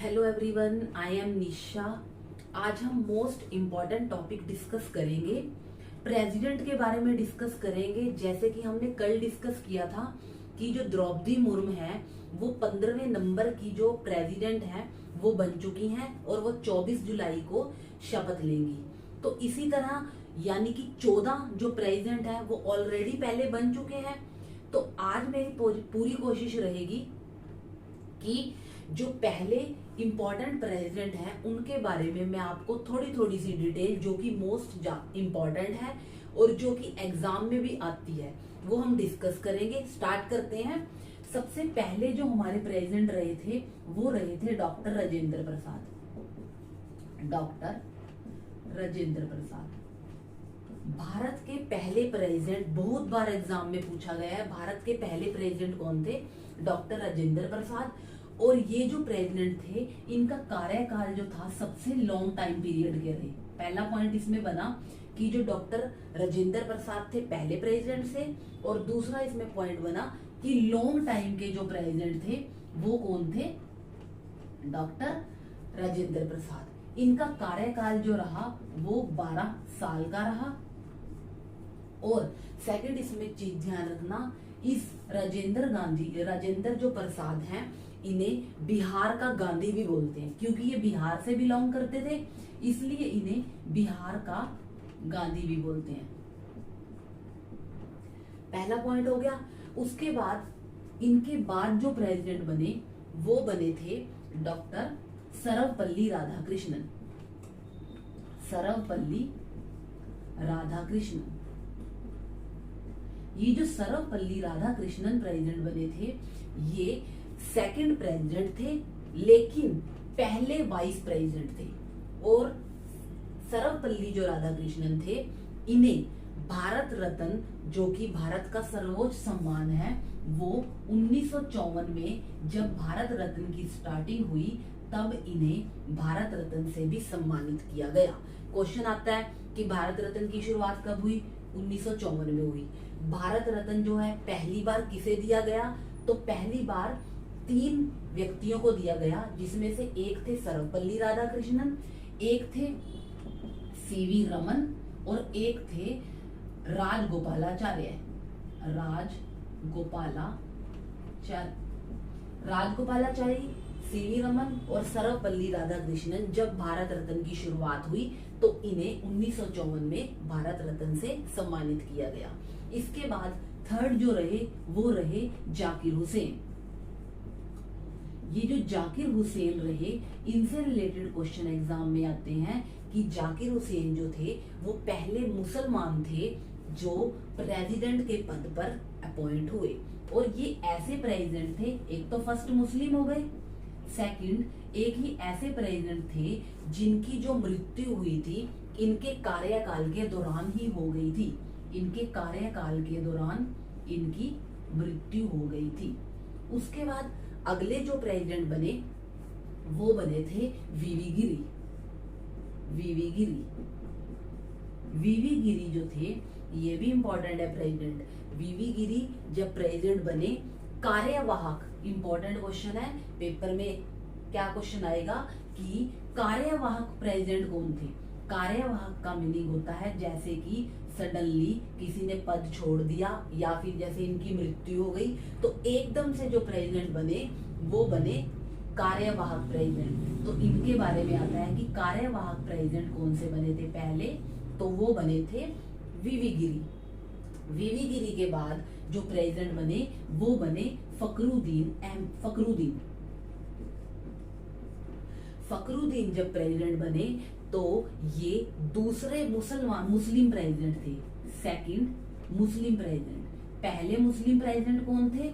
Hello everyone, I am निशा। आज हम most important topic discuss करेंगे। प्रेसिडेंट के बारे में डिस्कस करेंगे। जैसे कि हमने कल डिस्कस किया था कि जो द्रौपदी मुर्मू है वो 15वें नंबर की जो प्रेसिडेंट है वो बन चुकी हैं और वो 24 जुलाई को शपथ लेंगी। तो इसी तरह यानी कि 14 जो प्रेसिडेंट है वो ऑलरेडी पहले बन चुके हैं। तो आज मेरी पूरी कोशिश रहेगी कि जो पहले इंपॉर्टेंट प्रेसिडेंट हैं उनके बारे में मैं आपको थोड़ी थोड़ी सी डिटेल जो कि मोस्ट इम्पॉर्टेंट है और जो कि एग्जाम में भी आती है वो हम डिस्कस करेंगे। स्टार्ट करते हैं। सबसे पहले जो हमारे प्रेसिडेंट रहे थे वो रहे थे डॉक्टर राजेंद्र प्रसाद। डॉक्टर राजेंद्र प्रसाद भारत के पहले प्रेसिडेंट, बहुत बार एग्जाम में पूछा गया है भारत के पहले प्रेसिडेंट कौन थे? डॉक्टर राजेंद्र प्रसाद। और ये जो प्रेसिडेंट थे इनका कार्यकाल जो था सबसे लॉन्ग टाइम पीरियड के रहे। पहला पॉइंट इसमें बना कि जो डॉक्टर राजेंद्र प्रसाद थे पहले प्रेसिडेंट से, और दूसरा इसमें पॉइंट बना कि लॉन्ग टाइम के जो प्रेसिडेंट थे वो कौन थे? डॉक्टर राजेंद्र प्रसाद। इनका कार्यकाल जो रहा वो 12 साल का रहा। और सेकंड इसमें चीज ध्यान रखना, इस राजेंद्र जो प्रसाद हैं इन्हें बिहार का गांधी भी बोलते हैं, क्योंकि ये बिहार से बिलोंग करते थे इसलिए इन्हें बिहार का गांधी भी बोलते हैं। पहला पॉइंट हो गया। उसके बाद इनके बाद जो प्रेसिडेंट बने वो बने थे डॉक्टर सर्वपल्ली राधाकृष्णन। सर्वपल्ली राधाकृष्णन। ये जो सर्वपल्ली राधाकृष्णन प्रेसिडेंट बने थे ये सेकंड प्रेसिडेंट थे, लेकिन पहले वाइस प्रेसिडेंट थे। और सर्वपल्ली जो राधाकृष्णन थे इन्हें भारत रत्न, जो कि भारत का सर्वोच्च सम्मान है, वो 1954 में जब भारत रत्न की स्टार्टिंग हुई तब इन्हें भारत रत्न से भी सम्मानित किया गया। क्वेश्चन आता है कि भारत रत्न की शुरुआत कब हुई? 1954 में हुई। भारत रत्न जो है पहली बार किसे दिया गया? तो पहली बार 3 व्यक्तियों को दिया गया, जिसमें से एक थे सर्वपल्ली राधाकृष्णन, एक थे सीवी रमन और एक थे राजगोपालाचार्य। राजगोपालाचारी, सीवी रमन और सर्वपल्ली राधाकृष्णन जब भारत रत्न की शुरुआत हुई तो इन्हें 1954 में भारत रत्न से सम्मानित किया गया। इसके बाद थर्ड जो रहे वो रहे जाकिर हुसैन। ये जो जाकिर हुसैन रहे इनसे रिलेटेड क्वेश्चन एग्जाम में आते हैं कि जाकिर हुसैन जो थे वो पहले मुसलमान थे जो प्रेसिडेंट के पद पर अपॉइंट हुए। और ये ऐसे प्रेसिडेंट थे, एक तो फर्स्ट मुस्लिम हो गए, सेकंड एक ही ऐसे प्रेसिडेंट थे जिनकी जो मृत्यु हुई थी इनके कार्यकाल के दौरान ही हो गई थी। इनके कार्यकाल के दौरान इनकी मृत्यु हो गई थी। उसके बाद अगले जो प्रेसिडेंट बने वो बने थे वीवी गिरी। वीवी गिरी जो थे ये भी इंपॉर्टेंट है प्रेसिडेंट। वीवी गिरी जब प्रेसिडेंट बने, कार्यवाहक, इंपॉर्टेंट क्वेश्चन है पेपर में, क्या क्वेश्चन आएगा कि कार्यवाहक प्रेसिडेंट कौन थे? कार्यवाहक का मीनिंग होता है जैसे कि सडनली किसी ने पद छोड़ दिया या फिर जैसे इनकी मृत्यु हो गई तो एकदम से जो प्रेसिडेंट बने वो बने कार्यवाहक प्रेसिडेंट। तो इनके बारे में आता है कि कार्यवाहक प्रेसिडेंट कौन से बने थे पहले? तो वो बने थे वीवी गिरी। वीवी गिरी के बाद जो प्रेसिडेंट बने वो बने फखरुद्दीन जब प्रेसिडेंट बने तो ये दूसरे मुस्लिम प्रेसिडेंट थे, सेकंड मुस्लिम प्रेसिडेंट। पहले मुस्लिम प्रेसिडेंट कौन थे?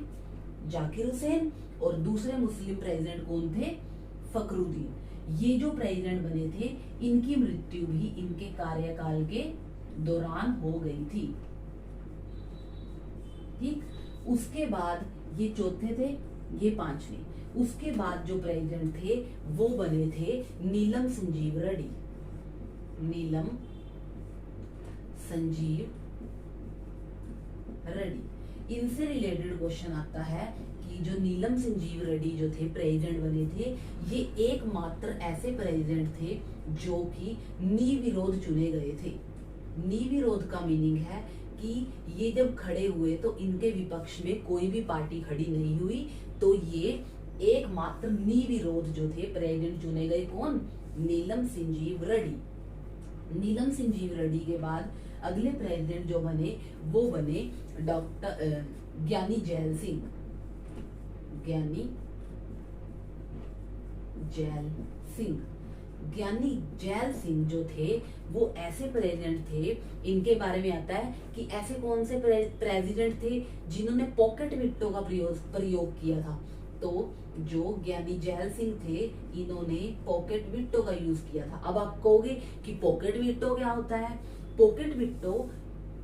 जाकिर हुसैन। और दूसरे मुस्लिम प्रेसिडेंट कौन थे? फखरुद्दीन। ये जो प्रेसिडेंट बने थे इनकी मृत्यु भी इनके कार्यकाल के दौरान हो गई थी। ठीक। उसके बाद ये चौथे थे, ये 5वें। उसके बाद जो प्रेसिडेंट थे वो बने थे नीलम संजीव रेड्डी। नीलम संजीव रेड्डी। इनसे रिलेटेड क्वेश्चन आता है कि जो नीलम संजीव रेड्डी जो थे प्रेसिडेंट बने थे, ये एकमात्र ऐसे प्रेसिडेंट थे जो कि निर्विरोध चुने गए थे। निर्विरोध का मीनिंग है कि ये जब खड़े हुए तो इनके विपक्ष में कोई भी पार्टी खड़ी नहीं हुई, तो ये एकमात्र निर्विरोध जो थे प्रेसिडेंट चुने गए। कौन? नीलम संजीव रेड्डी। नीलम संजीव रेड्डी के बाद अगले प्रेसिडेंट जो बने वो बने डॉक्टर ज्ञानी जैल सिंह। ज्ञानी जैल सिंह। ज्ञानी जैल सिंह जो थे वो ऐसे प्रेसिडेंट थे, इनके बारे में आता है कि ऐसे कौन से प्रेसिडेंट थे जिन्होंने पॉकेट विक्टो का प्रयोग किया था। तो जो ज्ञानी जैल सिंह थे इन्होंने पॉकेट विक्टो का यूज किया था। अब आप कहोगे कि पॉकेट विक्टो क्या होता है? पॉकेट विक्टो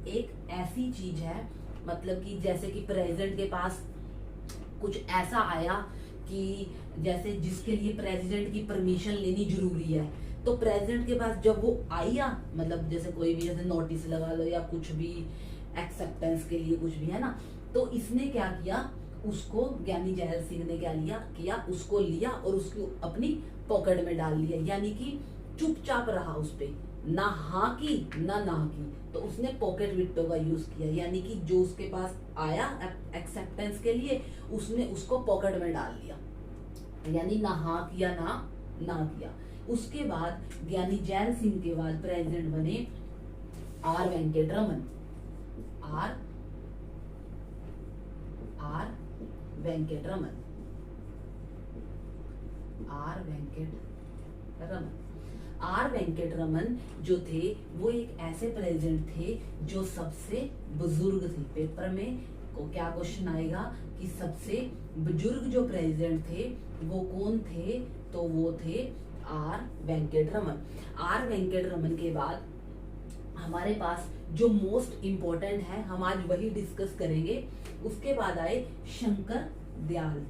एक ऐसी चीज है, मतलब कि जैसे कि प्रेसिडेंट के पास कुछ ऐसा आया कि जैसे जिसके लिए प्रेसिडेंट की परमिशन लेनी जरूरी है, तो प्रेसिडेंट के पास जब वो आया, मतलब जैसे कोई भी जैसे नोटिस लगा लो या कुछ भी एक्सेप्टेंस के लिए कुछ भी है ना, तो इसने क्या किया, उसको ज्ञानी जैल सिंह ने क्या किया उसको लिया और उसको अपनी पॉकेट में डाल लिया, यानी कि चुपचाप रहा, उस पे ना हाँ की ना की, तो उसने पॉकेट विक्टो का यूज किया, यानी कि जो उसके पास आया एक्सेप्टेंस के लिए उसने उसको पॉकेट में डाल लिया, यानी ना हाँ किया ना किया। उसके बाद ज्ञानी जैल सिंह के बाद प्रेसिडेंट बने R Venkataraman. R Venkataraman. R Venkataraman जो थे वो एक ऐसे प्रेसिडेंट थे जो सबसे बुजुर्ग थे। पेपर में को क्या क्वेश्चन आएगा कि सबसे बुजुर्ग जो प्रेसिडेंट थे वो कौन थे, तो वो थे आर वेंकटरमन। आर वेंकटरमन के बाद हमारे पास जो मोस्ट इम्पोर्टेंट है, हम आज वही डिस्कस करेंगे। उसके बाद आए शंकर दयाल।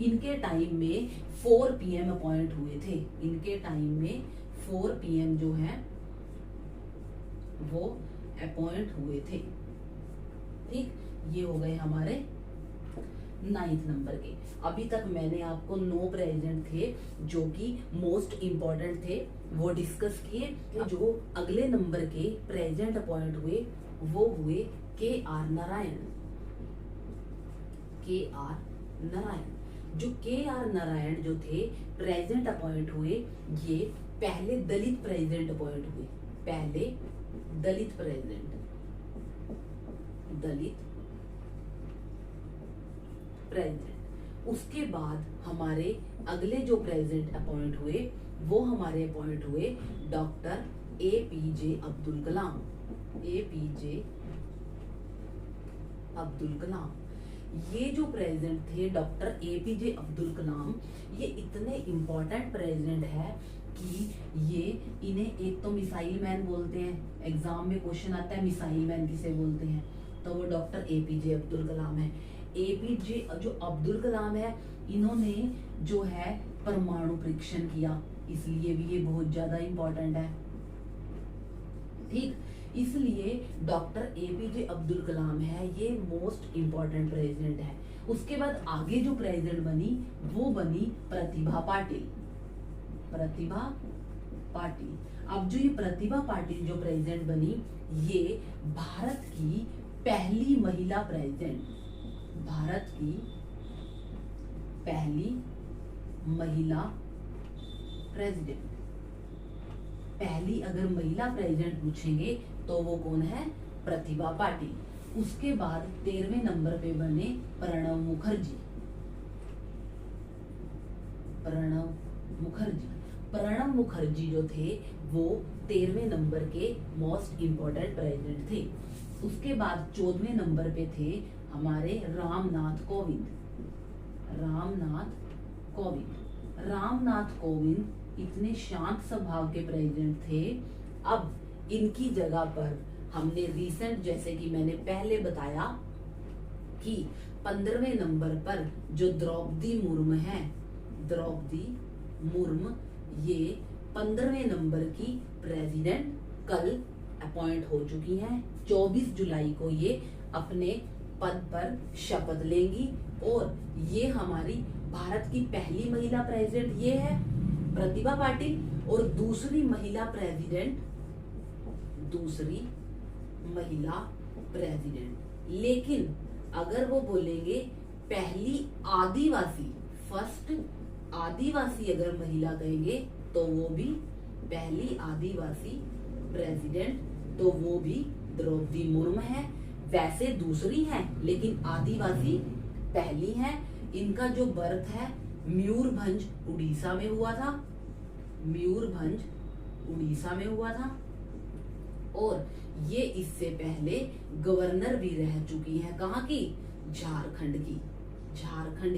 इनके टाइम में 4 PM अपॉइंट हुए थे। इनके टाइम में 4 PM जो है वो अपॉइंट हुए थे। ठीक, ये हो गए हमारे 9th नंबर के। अभी तक मैंने आपको 9 प्रेसिडेंट थे जो कि मोस्ट इम्पोर्टेंट थे वो डिस्कस किए। जो अगले नंबर के प्रेसिडेंट अपॉइंट हुए वो हुए KR नारायण। जो KR नारायण जो थे प्रेसिडेंट अपॉइंट हुए, ये पहले दलित प्रेसिडेंट अपॉइंट हुए। पहले दलित प्रेसिडेंट। उसके बाद हमारे अगले जो प्रेसिडेंट अपॉइंट हुए वो हमारे अपॉइंट हुए डॉक्टर APJ अब्दुल कलाम। ये जो प्रेसिडेंट थे डॉक्टर APJ अब्दुल कलाम, ये इतने इम्पोर्टेंट प्रेसिडेंट है कि ये इन्हें एक तो मिसाइल मैन बोलते हैं। एग्जाम में क्वेश्चन आता है मिसाइल मैन किसे बोलते हैं, तो वो डॉक्टर APJ अब्दुल कलाम है। APJ जो अब्दुल कलाम है, इन्होंने जो है परमाणु परीक्षण किया, इसलिए भी ये बहुत ज्यादा इम्पोर्टेंट है। ठीक, इसलिए डॉक्टर APJ अब्दुल कलाम है, ये मोस्ट इम्पोर्टेंट प्रेसिडेंट है। उसके बाद आगे जो प्रेसिडेंट बनी वो बनी प्रतिभा पाटिल। अब जो ये प्रतिभा पाटिल जो प्रेसिडेंट बनी, ये भारत की पहली महिला प्रेसिडेंट। भारत की पहली महिला प्रेसिडेंट। पहली अगर महिला प्रेसिडेंट पूछेंगे तो वो कौन है? प्रतिभा पाटिल। उसके बाद 13वें नंबर पे बने प्रणब मुखर्जी। प्रणब मुखर्जी जो थे वो 13वें नंबर के मोस्ट इम्पोर्टेंट प्रेसिडेंट थे। उसके बाद 14वें नंबर पे थे हमारे रामनाथ कोविंद इतने शांत स्वभाव के प्रेसिडेंट थे। अब इनकी जगह पर हमने रिसेंट, जैसे कि मैंने पहले बताया कि 15वें नंबर पर जो द्रौपदी मुर्मू ये 15वें नंबर की प्रेसिडेंट कल अपॉइंट हो चुकी हैं। 24 जुलाई को ये अपने पद पर शपथ लेंगी। और ये हमारी भारत की पहली महिला प्रेसिडेंट ये है प्रतिभा पाटिल, और दूसरी महिला प्रेसिडेंट। लेकिन अगर वो बोलेंगे पहली आदिवासी, फर्स्ट आदिवासी अगर महिला कहेंगे तो वो भी पहली आदिवासी प्रेसिडेंट, तो वो भी द्रौपदी मुर्मू है। वैसे दूसरी है लेकिन आदिवासी पहली है। इनका जो बर्थ है मयूरभंज उड़ीसा में हुआ था, और ये इससे पहले गवर्नर भी रह चुकी है। कहाँ की? झारखंड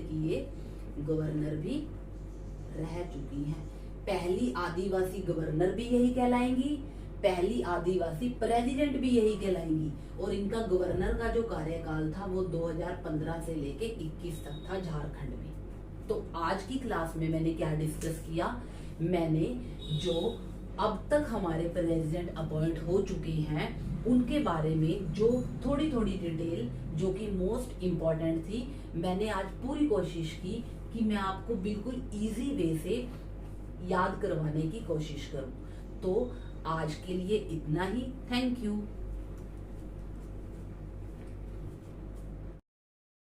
की ये गवर्नर भी रह चुकी हैं। पहली आदिवासी गवर्नर भी यही कहलाएंगी, पहली आदिवासी प्रेसिडेंट भी यही कहलाएंगी। और इनका गवर्नर का जो कार्यकाल था वो 2015 से लेके 21 तक था झारखंड में। तो आज की क्लास में मैंने क्या डिस्कस किया, मैंने जो अब तक हमारे प्रेसिडेंट अपॉइंट हो चुके हैं उनके बारे में जो थोड़ी थोड़ी डिटेल जो कि मोस्ट इम्पोर्टेंट थी, मैंने आज पूरी कोशिश की कि मैं आपको बिल्कुल इजी वे से याद करवाने की कोशिश करूं। तो आज के लिए इतना ही। Thank you.